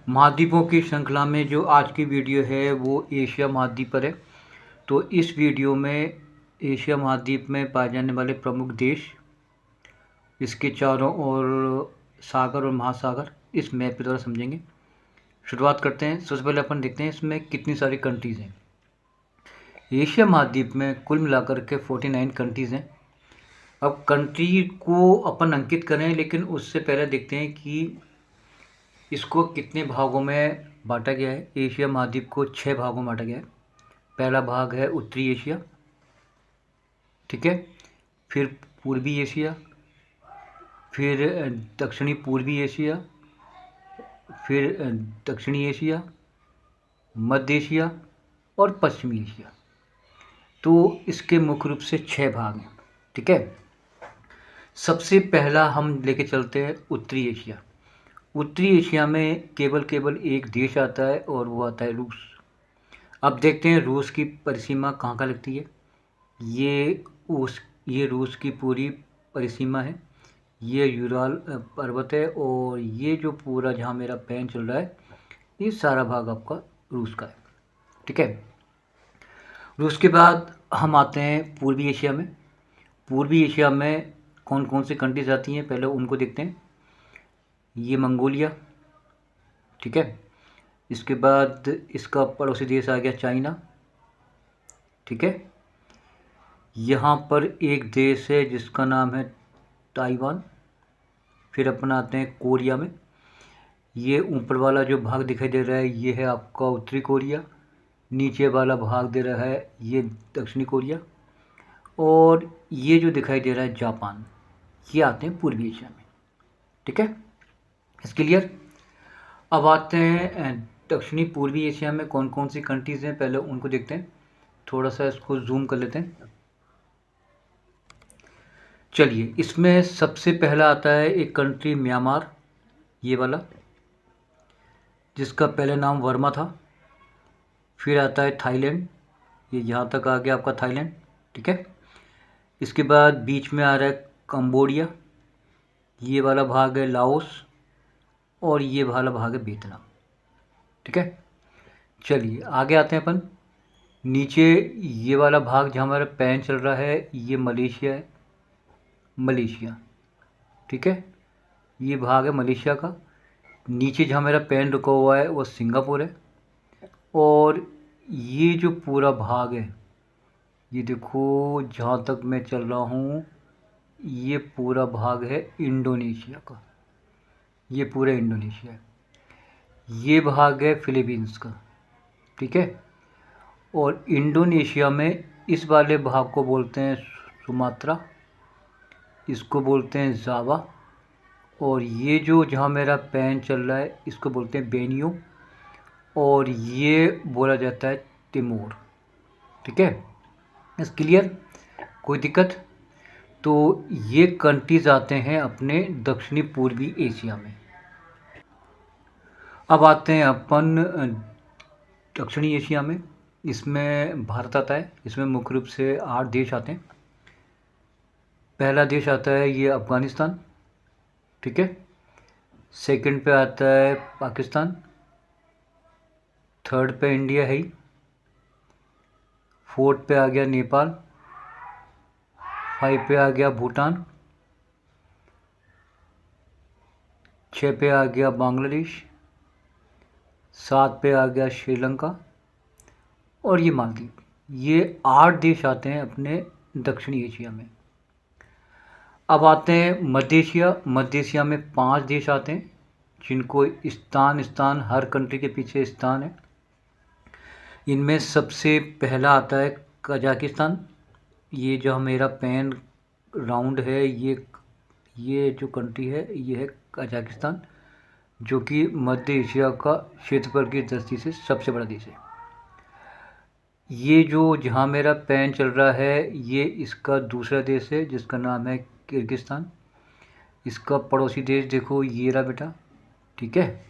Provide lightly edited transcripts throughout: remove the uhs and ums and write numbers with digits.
महाद्वीपों की श्रृंखला में जो आज की वीडियो है वो एशिया महाद्वीप पर है। तो इस वीडियो में एशिया महाद्वीप में पाए जाने वाले प्रमुख देश, इसके चारों ओर सागर और महासागर इस मैप के द्वारा समझेंगे। शुरुआत करते हैं। सबसे पहले अपन देखते हैं इसमें कितनी सारी कंट्रीज़ हैं। एशिया महाद्वीप में कुल मिलाकर के 49 कंट्रीज़ हैं। अब कंट्री को अपन अंकित करें, लेकिन उससे पहले देखते हैं कि इसको कितने भागों में बांटा गया है। एशिया महाद्वीप को 6 भागों में बांटा गया है। पहला भाग है उत्तरी एशिया, ठीक है, फिर पूर्वी एशिया, फिर दक्षिणी पूर्वी एशिया, फिर दक्षिणी एशिया, मध्य एशिया और पश्चिमी एशिया। तो इसके मुख्य रूप से 6 भाग हैं, ठीक है। सबसे पहला हम लेके चलते हैं उत्तरी एशिया। उत्तरी एशिया में केवल एक देश आता है और वो आता है रूस। अब देखते हैं रूस की परिसीमा कहाँ कहाँ लगती है। ये रूस की पूरी परिसीमा है। ये यूराल पर्वत है और ये जो पूरा जहाँ मेरा पेन चल रहा है ये सारा भाग आपका रूस का है, ठीक है। रूस के बाद हम आते हैं पूर्वी एशिया में। पूर्वी एशिया में कौन कौन सी कंट्रीज आती हैं, पहले उनको देखते हैं। ये मंगोलिया, ठीक है। इसके बाद इसका पड़ोसी देश आ गया चाइना, ठीक है। यहाँ पर एक देश है जिसका नाम है ताइवान। फिर अपन आते हैं कोरिया में। ये ऊपर वाला जो भाग दिखाई दे रहा है ये है आपका उत्तरी कोरिया। नीचे वाला भाग दे रहा है ये दक्षिणी कोरिया। और ये जो दिखाई दे रहा है जापान, ये आते हैं पूर्वी एशिया में, ठीक है। इस क्लियर। अब आते हैं दक्षिणी पूर्वी एशिया में कौन कौन सी कंट्रीज़ हैं, पहले उनको देखते हैं। थोड़ा सा इसको जूम कर लेते हैं। चलिए, इसमें सबसे पहला आता है एक कंट्री म्यांमार, ये वाला, जिसका पहले नाम वर्मा था। फिर आता है थाईलैंड, ये यहाँ तक आ गया आपका थाईलैंड, ठीक है। इसके बाद बीच में आ रहा है कंबोडिया, ये वाला भाग है लाओस और ये वाला भाग है वियतनाम, ठीक है। चलिए आगे आते हैं अपन। नीचे ये वाला भाग जहाँ हमारा पैन चल रहा है ये मलेशिया है, मलेशिया, ठीक है। ये भाग है मलेशिया का। नीचे जहाँ मेरा पेन रुका हुआ है वो सिंगापुर है। और ये जो पूरा भाग है, ये देखो जहाँ तक मैं चल रहा हूँ ये पूरा भाग है इंडोनेशिया का। ये पूरा इंडोनेशिया है। ये भाग है फिलीपींस का, ठीक है। और इंडोनेशिया में इस वाले भाग को बोलते हैं सुमात्रा, इसको बोलते हैं जावा। और ये जो जहाँ मेरा पेन चल रहा है इसको बोलते हैं बेनियो। और ये बोला जाता है तिमोर, ठीक है। इस क्लियर, कोई दिक्कत। तो ये कंट्रीज़ आते हैं अपने दक्षिणी पूर्वी एशिया में। अब आते हैं अपन दक्षिणी एशिया में। इसमें भारत आता है। इसमें मुख्य रूप से 8 देश आते हैं। पहला देश आता है ये अफ़गानिस्तान, ठीक है। सेकंड पे आता है पाकिस्तान। थर्ड पे इंडिया है ही। फोर्थ पे आ गया नेपाल। 5 पे आ गया भूटान। 6 पे आ गया बांग्लादेश। 7 पे आ गया श्रीलंका और ये मालदीव। ये 8 देश आते हैं अपने दक्षिणी एशिया में। अब आते हैं मध्य एशिया। मध्य एशिया में 5 देश आते हैं जिनको स्थान हर कंट्री के पीछे स्थान है। इनमें सबसे पहला आता है कजाकिस्तान। ये जो मेरा पेन राउंड है ये जो कंट्री है ये है कजाकिस्तान, जो कि मध्य एशिया का क्षेत्रफल की दृष्टि से सबसे बड़ा देश है। ये जो जहाँ मेरा पेन चल रहा है ये इसका दूसरा देश है जिसका नाम है किर्गिस्तान। इसका पड़ोसी देश देखो ये रहा बेटा, ठीक है।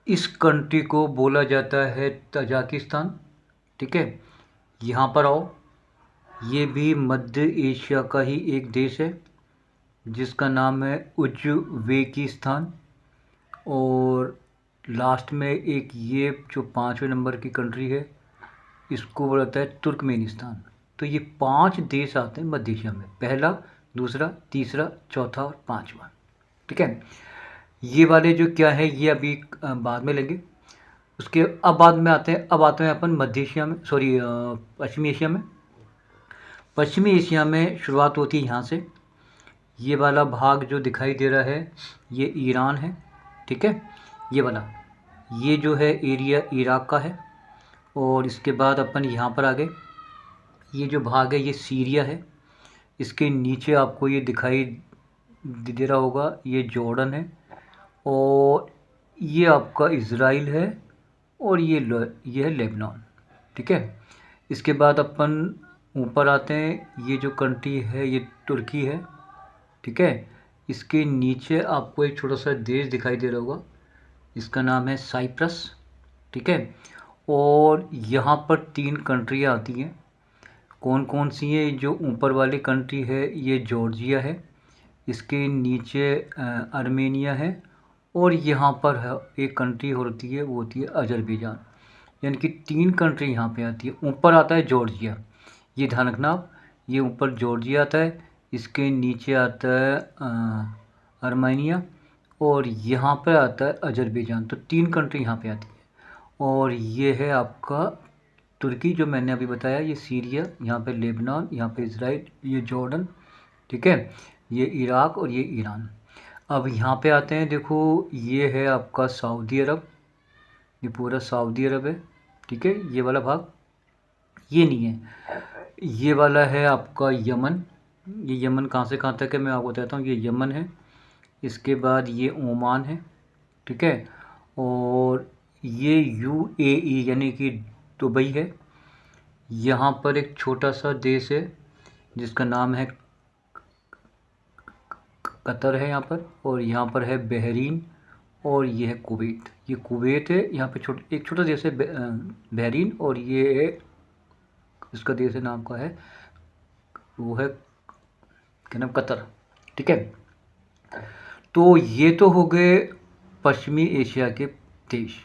इस कंट्री को बोला जाता है तजाकिस्तान, ठीक है। यहाँ पर आओ, ये भी मध्य एशिया का ही एक देश है जिसका नाम है उज्बेकिस्तान। और लास्ट में एक ये जो 5वें नंबर की कंट्री है, इसको बोला जाता है तुर्कमेनिस्तान। तो ये 5 देश आते हैं मध्य एशिया में, पहला, दूसरा, तीसरा, चौथा और 5वां। ठीक है, ये वाले जो क्या है ये अभी बाद में लेंगे। उसके अब बाद में आते हैं अपन मध्य एशिया में, सॉरी पश्चिमी एशिया में। पश्चिमी एशिया में शुरुआत होती है यहाँ से। ये वाला भाग जो दिखाई दे रहा है ये ईरान है। ठीक है, ये वाला, ये जो है एरिया इराक का है। और इसके बाद अपन यहाँ पर आ गए, ये जो भाग है ये सीरिया है। इसके नीचे आपको ये दिखाई दे रहा होगा ये जॉर्डन है। और ये आपका इज़राइल है। और ये है लेबनान। ठीक है, इसके बाद अपन ऊपर आते हैं, ये जो कंट्री है ये तुर्की है। ठीक है, इसके नीचे आपको एक छोटा सा देश दिखाई दे रहा होगा, इसका नाम है साइप्रस। ठीक है, और यहाँ पर 3 कंट्रियाँ आती हैं। कौन कौन सी है? जो ऊपर वाली कंट्री है ये जॉर्जिया है, इसके नीचे आर्मेनिया है, और यहाँ पर है एक कंट्री होती है, वो होती है अजरबैजान। यानी कि 3 कंट्री यहाँ पे आती है। ऊपर आता है जॉर्जिया, ये ध्यान रखना आप, ये ऊपर जॉर्जिया आता है, इसके नीचे आता है आर्मेनिया, और यहाँ पर आता है अजरबैजान। तो 3 कंट्री यहाँ पे आती है। और ये है आपका तुर्की जो मैंने अभी बताया, ये सीरिया, यहाँ पे लेबनान, यहाँ पे इज़राइल, ये जॉर्डन। ठीक है, ये इराक और ये ईरान। अब यहाँ पे आते हैं, देखो ये है आपका सऊदी अरब, ये पूरा सऊदी अरब है। ठीक है, ये वाला भाग ये नहीं है। ये वाला है आपका यमन। ये यमन कहाँ से कहाँ तक है मैं आपको बताता हूँ। ये यमन है, इसके बाद ये ओमान है। ठीक है, और ये UAE यानी कि दुबई है। यहाँ पर एक छोटा सा देश है जिसका नाम है कतर है यहाँ पर, और यहाँ पर है बहरीन, और ये है कुवैत। ये कुवैत है, यहाँ पे एक छोटा देश है बहरीन, और ये इसका देश है नाम का है, वो है क्या नाम, कतर। ठीक है, तो ये तो हो गए पश्चिमी एशिया के देश।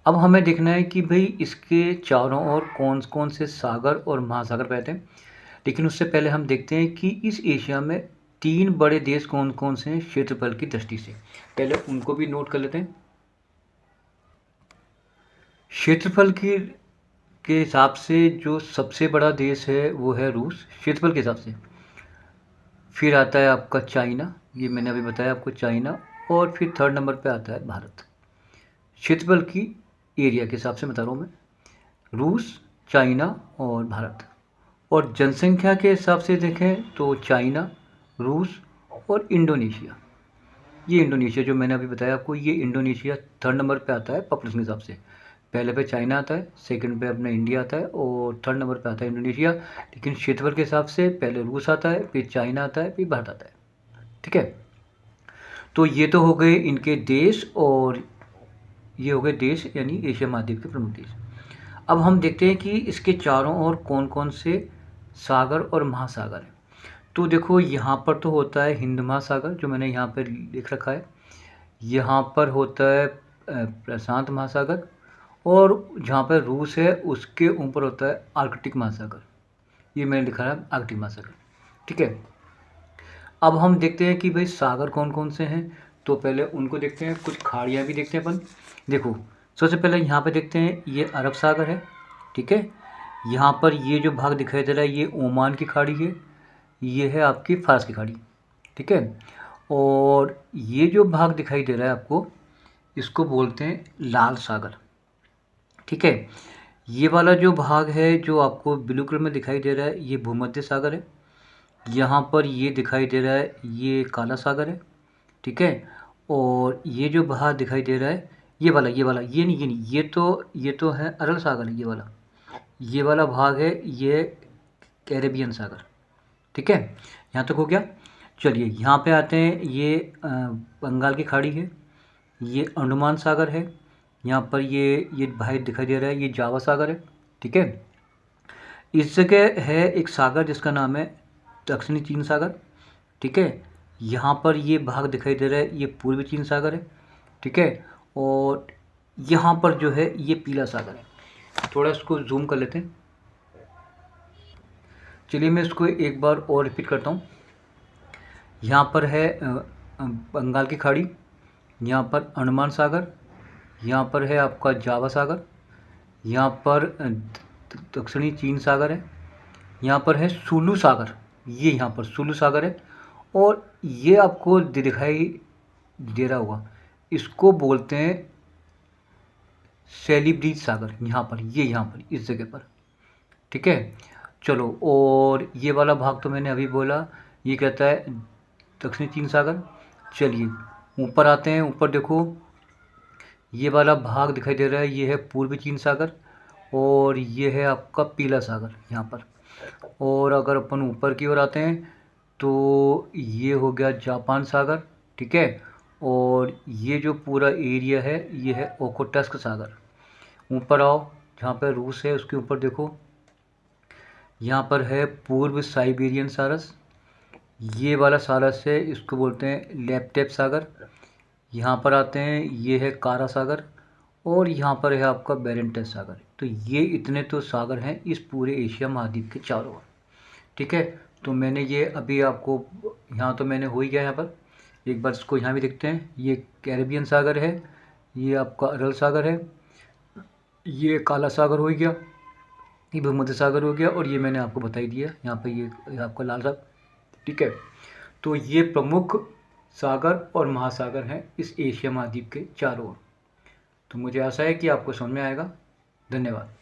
अब हमें देखना है कि भाई इसके चारों ओर कौन कौन से सागर और महासागर बहते हैं। लेकिन उससे पहले हम देखते हैं कि इस एशिया में 3 बड़े देश कौन कौन से हैं क्षेत्रफल की दृष्टि से। पहले उनको भी नोट कर लेते हैं। क्षेत्रफल के हिसाब से जो सबसे बड़ा देश है वो है रूस, क्षेत्रफल के हिसाब से। फिर आता है आपका चाइना, ये मैंने अभी बताया आपको, चाइना। और फिर 3rd नंबर पे आता है भारत। क्षेत्रफल की एरिया के हिसाब से बता रहा हूँ मैं, रूस, चाइना और भारत। और जनसंख्या के हिसाब से देखें तो चाइना, रूस और इंडोनेशिया। ये इंडोनेशिया जो मैंने अभी बताया आपको, ये इंडोनेशिया 3rd नंबर पे आता है पॉपुलेशन के हिसाब से। पहले पे चाइना आता है, सेकंड पे अपना इंडिया आता है, और 3rd नंबर पे आता है इंडोनेशिया। लेकिन क्षेत्रफल के हिसाब से पहले रूस आता है, फिर चाइना आता है, फिर भारत आता है। ठीक है, तो ये तो हो गए इनके देश, और ये हो गए देश यानी एशिया महाद्वीप के प्रमुख देश। अब हम देखते हैं कि इसके चारों ओर कौन कौन से सागर और महासागर हैं। तो देखो यहाँ पर तो होता है हिंद महासागर जो मैंने यहाँ पर लिख रखा है। यहाँ पर होता है प्रशांत महासागर, और जहाँ पर रूस है उसके ऊपर होता है आर्कटिक महासागर। ये मैंने लिखा है आर्कटिक महासागर। ठीक है, अब हम देखते हैं कि भाई सागर कौन कौन से हैं। तो पहले उनको देखते हैं, कुछ खाड़ियाँ भी देखते हैं अपन। देखो सबसे पहले यहाँ पे देखते हैं, ये अरब सागर है। ठीक है, यहाँ पर ये जो भाग दिखाई दे रहा है ये ओमान की खाड़ी है, ये है आपकी फारस की खाड़ी। ठीक है, और ये जो भाग दिखाई दे रहा है आपको, इसको बोलते हैं लाल सागर। ठीक है, ये वाला जो भाग है जो आपको ब्लू कलर में दिखाई दे रहा है ये भूमध्य सागर है। यहाँ पर ये दिखाई दे रहा है ये काला सागर है। ठीक है, और ये जो भाग दिखाई दे रहा है ये वाला ये नहीं, ये तो है अरल सागर है। ये वाला भाग है ये कैरेबियन सागर। ठीक है, यहाँ तक हो गया। चलिए यहाँ पे आते हैं, ये बंगाल की खाड़ी है, ये अंडमान सागर है। यहाँ पर ये भाई दिखाई दे रहा है ये जावा सागर है। ठीक है, इस जगह है एक सागर जिसका नाम है दक्षिणी चीन सागर। ठीक है, यहाँ पर ये भाग दिखाई दे रहा है ये पूर्वी चीन सागर है। ठीक है। और यहाँ पर जो है ये पीला सागर है। थोड़ा इसको जूम कर लेते हैं। चलिए मैं इसको एक बार और रिपीट करता हूँ। यहाँ पर है बंगाल की खाड़ी, यहाँ पर अंडमान सागर, यहाँ पर है आपका जावा सागर, यहाँ पर दक्षिणी चीन सागर है, यहाँ पर है सुलू सागर, ये यहाँ पर सुलू सागर है। और ये आपको दिखाई दे रहा होगा, इसको बोलते हैं सेलिब्रिज सागर, यहाँ पर, ये यहाँ पर इस जगह पर, ठीक है। चलो, और ये वाला भाग तो मैंने अभी बोला, ये कहता है दक्षिणी चीन सागर। चलिए ऊपर आते हैं। ऊपर देखो, ये वाला भाग दिखाई दे रहा है, ये है पूर्वी चीन सागर, और ये है आपका पीला सागर यहाँ पर। और अगर अपन ऊपर की ओर आते हैं तो ये हो गया जापान सागर, ठीक है। और ये जो पूरा एरिया है ये है ओखोटस्क सागर। ऊपर आओ, जहाँ पर रूस है उसके ऊपर देखो, यहाँ पर है पूर्व साइबेरियन सारस, ये वाला सारस है, इसको बोलते हैं लैपटैप सागर। यहाँ पर आते हैं, ये है कारा सागर, और यहाँ पर है आपका बेरेंटस सागर। तो ये इतने तो सागर हैं इस पूरे एशिया महाद्वीप के चारों ओर, ठीक है। तो मैंने ये अभी आपको, यहाँ तो मैंने हो ही गया। यहाँ पर एक बार इसको यहाँ भी देखते हैं। ये कैरेबियन सागर है, ये आपका अरल सागर है, ये काला सागर हो गया, ये भूमध्य सागर हो गया, और ये मैंने आपको बता ही दिया यहाँ पर, ये आपका लाल सागर, ठीक है। तो ये प्रमुख सागर और महासागर हैं इस एशिया महाद्वीप के चारों ओर। तो मुझे आशा है कि आपको समझ में आएगा। धन्यवाद।